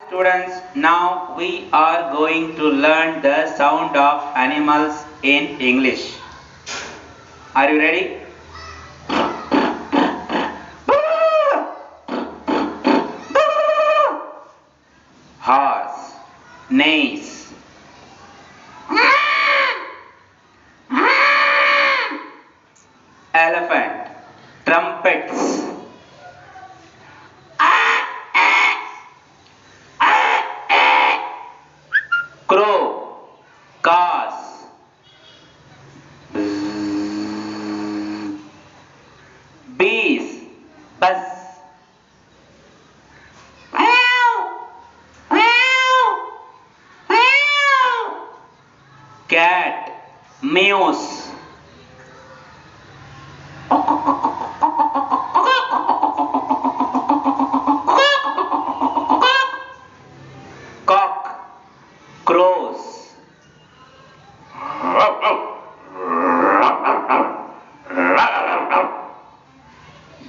Students, now we are going to learn the sound of animals in English. Are you ready? Horse, neighs. Elephant, trumpets. Crow, cars. Bees, bus. Cat, meows. Cock, crows.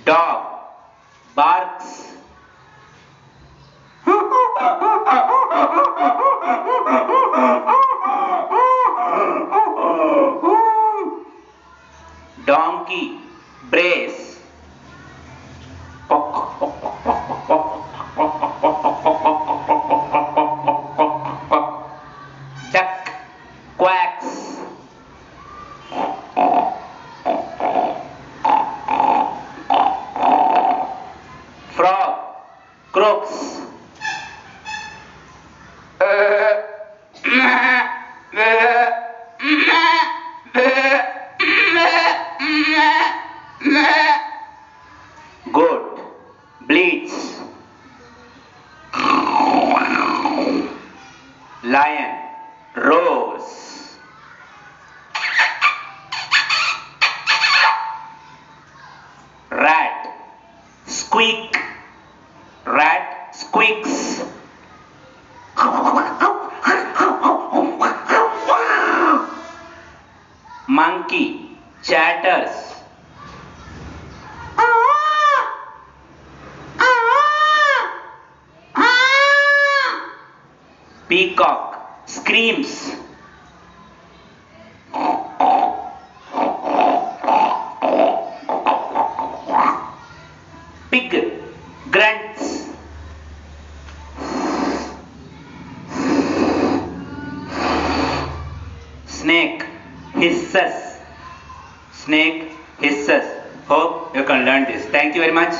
Dog, barks. Donkey, brace. Duck, quacks. Frog, croaks. Goat, bleats. Lion, roars. Rat, squeak. Rat squeaks. Monkey chatters. Peacock screams. Pig grunts. Snake hisses. Snake hisses. Hope you can learn this. Thank you very much.